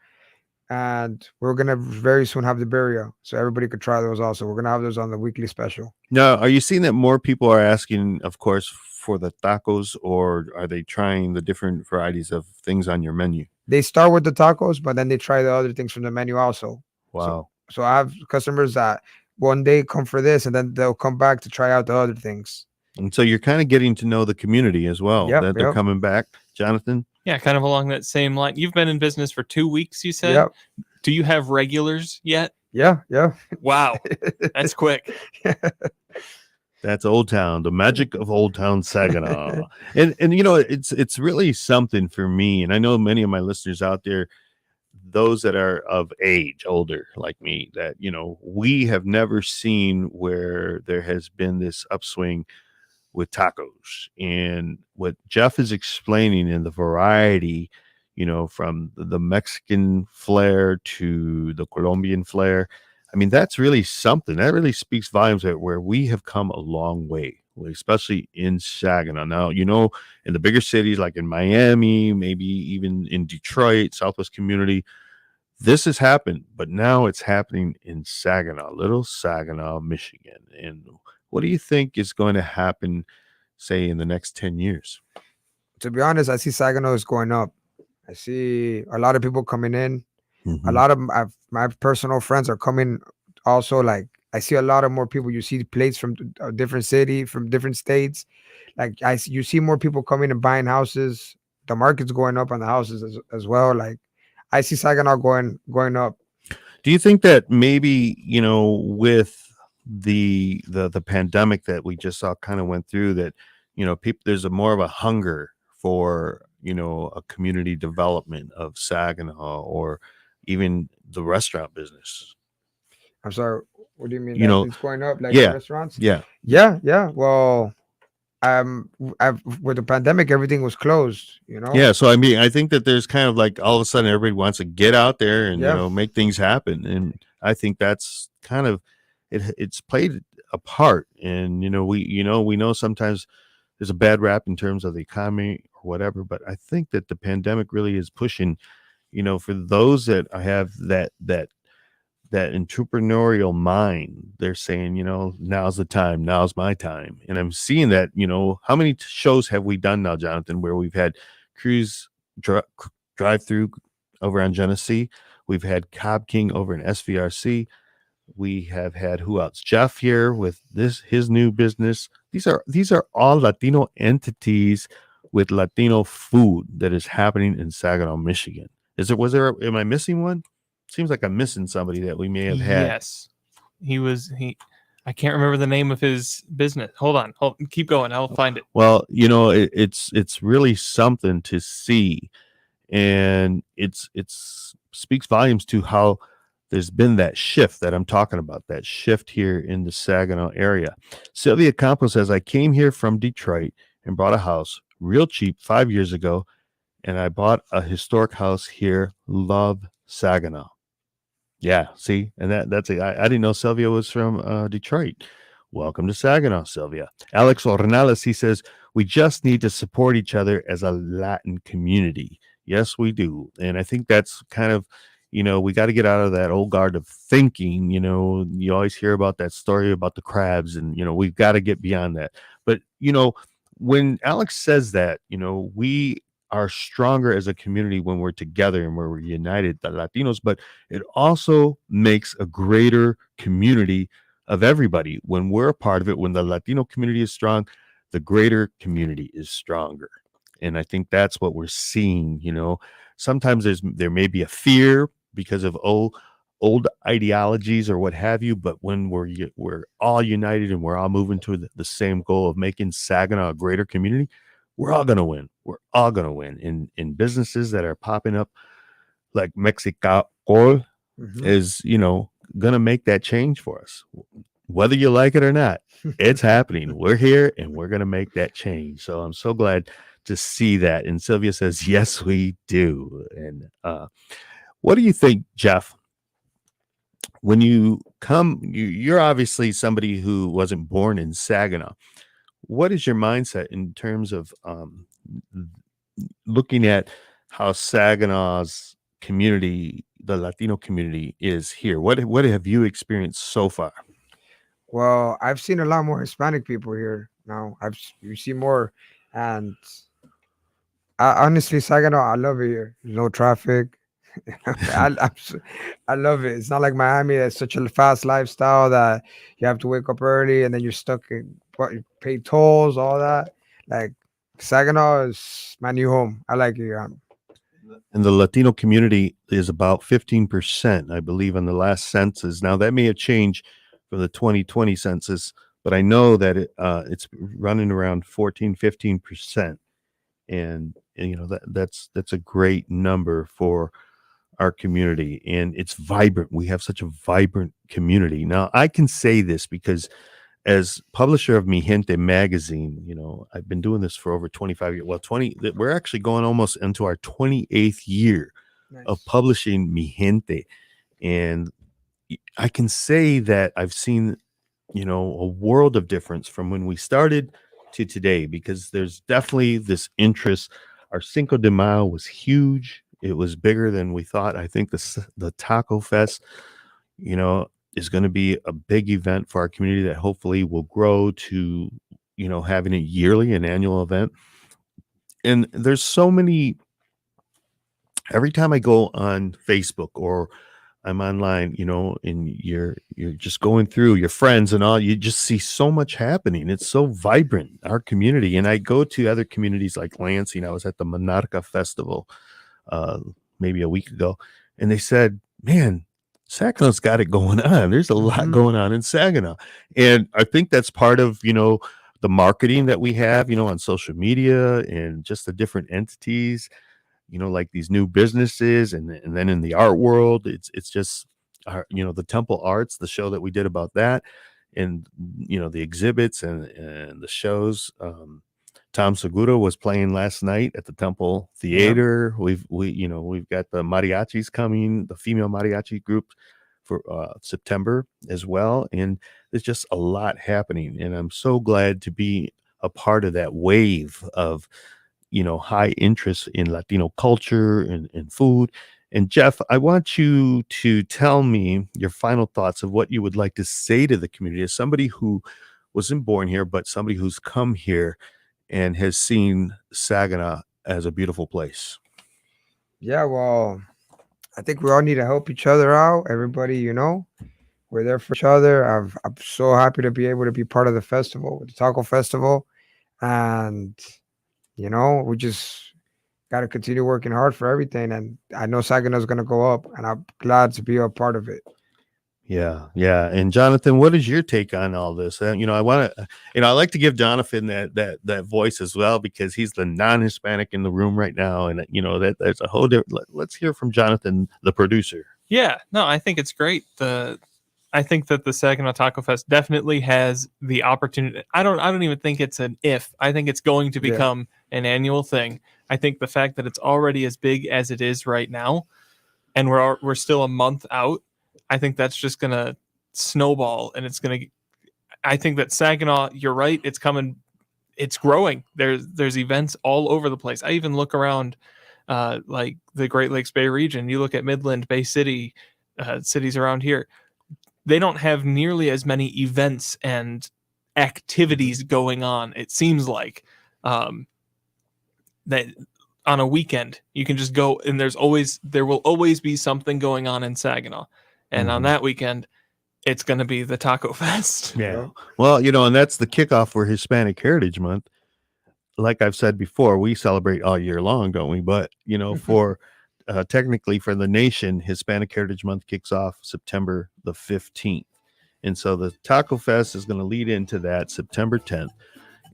Speaker 3: and we're gonna very soon have the birria, so everybody could try those. Also, we're gonna have those on the weekly special.
Speaker 1: Now, are you seeing that more people are asking, of course, for the tacos, or are they trying the different varieties of things on your menu?
Speaker 3: They start with the tacos, but then they try the other things from the menu also.
Speaker 1: Wow.
Speaker 3: So I have customers that one day come for this, and then they'll come back to try out the other things.
Speaker 1: And so you're kind of getting to know the community as well,
Speaker 3: Yep,
Speaker 1: that they're
Speaker 3: yep.
Speaker 1: coming back. Jonathan?
Speaker 4: Yeah, kind of along that same line. You've been in business for 2 weeks, you said?
Speaker 3: Yep.
Speaker 4: Do you have regulars yet?
Speaker 3: Yeah.
Speaker 4: Wow. That's quick.
Speaker 1: That's Old Town, the magic of Old Town Saginaw. and it's really something for me. And I know many of my listeners out there, those that are of age, older like me, that, we have never seen where there has been this upswing with tacos. And what Jeff is explaining in the variety, from the Mexican flair to the Colombian flair, I mean, that's really something. That really speaks volumes where we have come a long way, especially in Saginaw. Now, in the bigger cities like in Miami, maybe even in Detroit, Southwest community, this has happened, but now it's happening in Saginaw, little Saginaw, Michigan. And what do you think is going to happen, say, in the next 10 years?
Speaker 3: To be honest, I see Saginaw is going up. I see a lot of people coming in.
Speaker 1: Mhm.
Speaker 3: A lot of my personal friends are coming also. Like, I see a lot of more people. You see plates from a different city, from different states. Like, you see more people coming and buying houses. The market's going up on the houses as well. Like, I see Saginaw going up.
Speaker 1: Do you think that maybe, with the pandemic that we just saw kind of went through, that, people, there's more of a hunger for, a community development of Saginaw, or even the restaurant business?
Speaker 3: I'm sorry. What do you mean?
Speaker 1: You know,
Speaker 3: It's going up, like
Speaker 1: yeah.
Speaker 3: restaurants?
Speaker 1: Yeah.
Speaker 3: Yeah. Well, with the pandemic, everything was closed.
Speaker 1: Yeah. So, I mean, I think that there's kind of like all of a sudden everybody wants to get out there and,
Speaker 3: Yeah.
Speaker 1: make things happen. And I think that's kind of, it's played a part. And, we know sometimes there's a bad rap in terms of the economy or whatever, but I think that the pandemic really is pushing, for those that have that entrepreneurial mind, they're saying, now's the time, now's my time. And I'm seeing that, how many shows have we done now, Jonathan, where we've had cruise drive through over on Genesee, we've had Cobb King over in SVRC, we have had who else? Jeff here with his new business. These are all Latino entities with Latino food that is happening in Saginaw, Michigan. Am I missing one? Seems like I'm missing somebody that we may have had.
Speaker 4: Yes. He I can't remember the name of his business. Hold on, keep going. I'll find it.
Speaker 1: Well, it's really something to see, and it's speaks volumes to how there's been that shift that I'm talking about, that shift here in the Saginaw area. Sylvia Campos says, I came here from Detroit and bought a house real cheap 5 years ago, and I bought a historic house here. Love Saginaw. Yeah, see, and I didn't know Sylvia was from Detroit. Welcome to Saginaw, Sylvia. Alex Ornales, he says, we just need to support each other as a Latin community. Yes, we do. And I think that's kind of, we got to get out of that old guard of thinking. You always hear about that story about the crabs, and, we've got to get beyond that. But, when Alex says that, we are stronger as a community when we're together and where we're united, the Latinos, but it also makes a greater community of everybody. When we're a part of it, when the Latino community is strong, the greater community is stronger. And I think that's what we're seeing. Sometimes there may be a fear because of old ideologies or what have you, but when we're all united and we're all moving to the same goal of making Saginaw a greater community, we're all going to win. We're all going to win. In businesses that are popping up like Mexicol is, going to make that change for us. Whether you like it or not, it's happening. We're here and we're going to make that change. So I'm so glad to see that. And Sylvia says, yes, we do. And what do you think, Jeff? When you come, you're obviously somebody who wasn't born in Saginaw. What is your mindset in terms of looking at how Saginaw's community, the Latino community, is here? What have you experienced so far?
Speaker 3: Well, I've seen a lot more Hispanic people here now. You see more, and honestly, Saginaw, I love it here. There's no traffic. I love it. It's not like Miami. It's such a fast lifestyle that you have to wake up early and then you're stuck in what you pay tolls, all that. Like Saginaw is my new home. I like it.
Speaker 1: And the Latino community is about 15%, I believe, on the last census. Now that may have changed from the 2020 census, but I know that it's running around 15%. And that's a great number for our community, and it's vibrant. We have such a vibrant community. Now, I can say this because as publisher of Mi Gente magazine, I've been doing this for over 25 years. Well, we're actually going almost into our 28th year of publishing Mi Gente. And I can say that I've seen, a world of difference from when we started to today, because there's definitely this interest. Our Cinco de Mayo was huge. It was bigger than we thought. I think the Taco Fest, is going to be a big event for our community that hopefully will grow to, having a yearly and annual event. And there's so many. Every time I go on Facebook or I'm online, and you're just going through your friends and all, you just see so much happening. It's so vibrant, our community. And I go to other communities like Lansing. I was at the Monarca Festival maybe a week ago, and they said, man, Saginaw's got it going on. There's a lot going on in Saginaw. And I think that's part of, the marketing that we have, on social media and just the different entities, like these new businesses. And then in the art world, it's just, the Temple Arts, the show that we did about that, and, the exhibits and the shows. Tom Segura was playing last night at the Temple Theater. Yeah. We've got the mariachis coming, the female mariachi group for September as well. And there's just a lot happening. And I'm so glad to be a part of that wave of, high interest in Latino culture and food. And Jeff, I want you to tell me your final thoughts of what you would like to say to the community as somebody who wasn't born here, but somebody who's come here and has seen Saginaw as a beautiful place.
Speaker 3: Yeah, well, I think we all need to help each other out. Everybody, we're there for each other. I'm so happy to be able to be part of the festival, the Taco Festival. And, we just got to continue working hard for everything. And I know Saginaw is going to go up, and I'm glad to be a part of it.
Speaker 1: Yeah, yeah. And Jonathan, what is your take on all this? I want to, I like to give Jonathan that voice as well because he's the non-Hispanic in the room right now, and that there's a whole different. Let's hear from Jonathan, the producer.
Speaker 4: Yeah, no, I think it's great. I think that the Saginaw Taco Fest definitely has the opportunity. I don't even think it's an if. I think it's going to become an annual thing. I think the fact that it's already as big as it is right now, and we're still a month out, I think that's just gonna snowball, and it's gonna. I think that Saginaw, you're right, it's coming, it's growing. There's events all over the place. I even look around, like the Great Lakes Bay region. You look at Midland, Bay City, cities around here. They don't have nearly as many events and activities going on. It seems like that on a weekend you can just go and there will always be something going on in Saginaw, and on that weekend it's going to be the Taco Fest.
Speaker 1: Yeah. Well, and that's the kickoff for Hispanic Heritage Month. Like I've said before, we celebrate all year long, don't we? But for technically for the nation, Hispanic Heritage Month kicks off September the 15th. And so the Taco Fest is going to lead into that September 10th.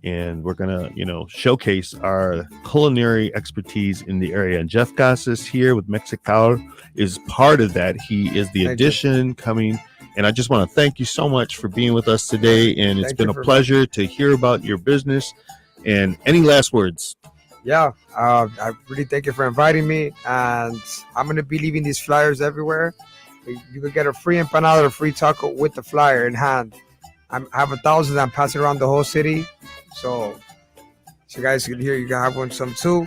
Speaker 1: And we're going to, showcase our culinary expertise in the area. And Jeff Casas here with Mexicol is part of that. He is the addition coming. And I just want to thank you so much for being with us today. And it's been a pleasure to hear about your business. And any last words?
Speaker 3: Yeah, I really thank you for inviting me. And I'm going to be leaving these flyers everywhere. You can get a free empanada or free taco with the flyer in hand. I have 1,000. I'm passing around the whole city. So you guys can hear, you can have some too.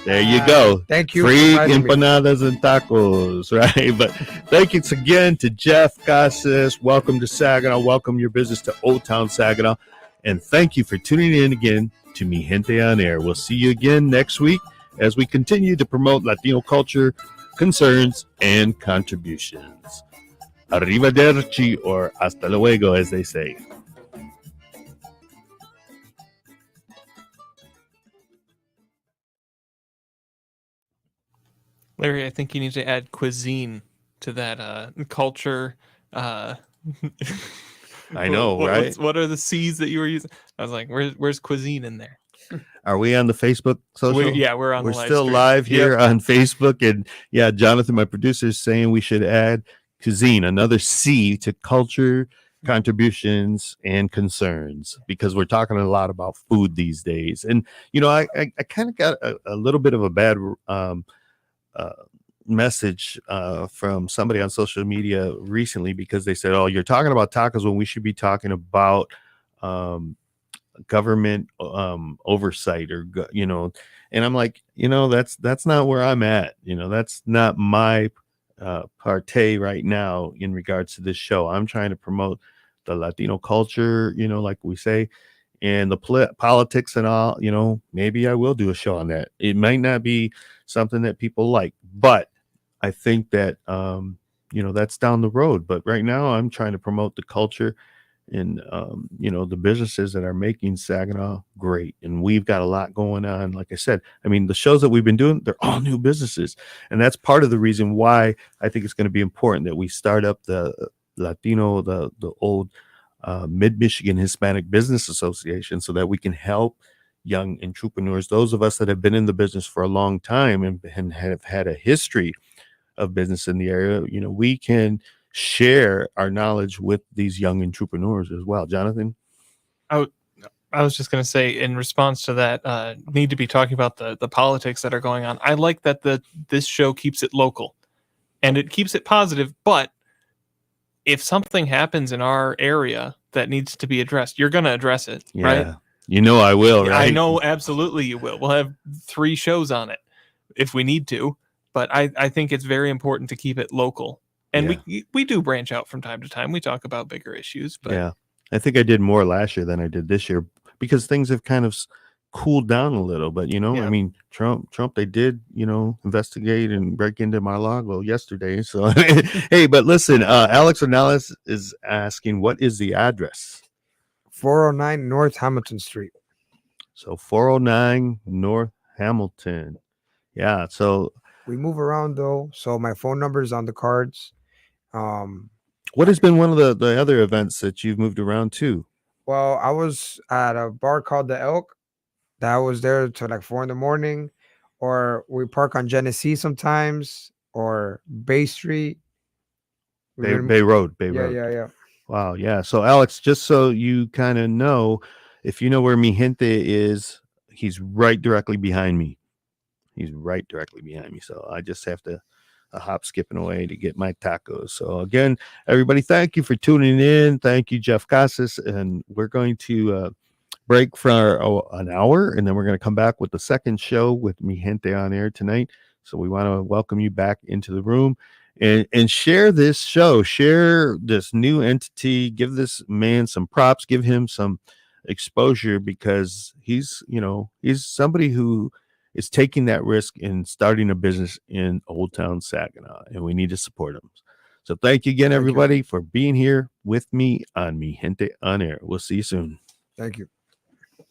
Speaker 1: There you go.
Speaker 3: Thank you.
Speaker 1: Free empanadas and tacos, right? But thank you again to Jeff Casas. Welcome to Saginaw. Welcome your business to Old Town Saginaw. And thank you for tuning in again to Mi Gente on Air. We'll see you again next week as we continue to promote Latino culture, concerns, and contributions. Arrivederci, or hasta luego, as they say.
Speaker 4: Larry, I think you need to add cuisine to that culture.
Speaker 1: I know, right?
Speaker 4: What are the C's that you were using? I was like, where's cuisine in there?
Speaker 1: Are we on the Facebook social?
Speaker 4: We're on.
Speaker 1: We're
Speaker 4: the live
Speaker 1: still
Speaker 4: stream.
Speaker 1: live here on Facebook, and Jonathan, my producer, is saying we should add cuisine, another C to culture, contributions, and concerns, because we're talking a lot about food these days. And I kind of got a little bit of a bad message from somebody on social media recently, because they said, "Oh, you're talking about tacos when we should be talking about government oversight," or and I'm like, that's not where I'm at. That's not my parte right now in regards to this show. I'm trying to promote the Latino culture, like we say, and the politics and all. Maybe I will do a show on that. It might not be something that people like, but I think that that's down the road. But right now I'm trying to promote the culture and the businesses that are making Saginaw great. And we've got a lot going on. Like I said, the shows that we've been doing, they're all new businesses, and that's part of the reason why I think it's going to be important that we start up the Latino, the old Mid-Michigan Hispanic Business Association, so that we can help young entrepreneurs, those of us that have been in the business for a long time and have had a history of business in the area. We can share our knowledge with these young entrepreneurs as well. Jonathan?
Speaker 4: I was just going to say, in response to that, need to be talking about the politics that are going on. I like that this show keeps it local and it keeps it positive, but if something happens in our area that needs to be addressed, you're going to address it, right?
Speaker 1: I will, right?
Speaker 4: I know, absolutely you will. We'll have 3 shows on it if we need to, but I think it's very important to keep it local. And we do branch out from time to time. We talk about bigger issues, but
Speaker 1: I think I did more last year than I did this year, because things have kind of cooled down a little. But Trump, they did investigate and break into Mar-a-Lago yesterday. So hey, but listen, Alex Ornelas is asking, what is the address?
Speaker 3: 409 North Hamilton Street.
Speaker 1: So 409 North Hamilton. Yeah. So
Speaker 3: we move around though, so my phone number is on the cards.
Speaker 1: What has been one of the other events that you've moved around to?
Speaker 3: Well, I was at a bar called the Elk. That was there till like 4 in the morning, or we park on Genesee sometimes, or Bay Street. We've been,
Speaker 1: Bay Road, Bay
Speaker 3: yeah,
Speaker 1: Road.
Speaker 3: yeah, yeah.
Speaker 1: Wow, yeah. So Alex, just so you kind of know, if you know where Mi Gente is, he's right directly behind me. He's right directly behind me. So I just have to hop skipping away to get my tacos. So again, everybody, thank you for tuning in. Thank you, Jeff Casas. And we're going to break for an hour, and then we're going to come back with the second show with Mi Gente on air tonight. So we want to welcome you back into the room and share this show, share this new entity, give this man some props, give him some exposure, because he's somebody who is taking that risk in starting a business in Old Town Saginaw, and we need to support him. So thank you again, everybody, for being here with me on Mi Gente on Air. We'll see you soon.
Speaker 3: Thank you.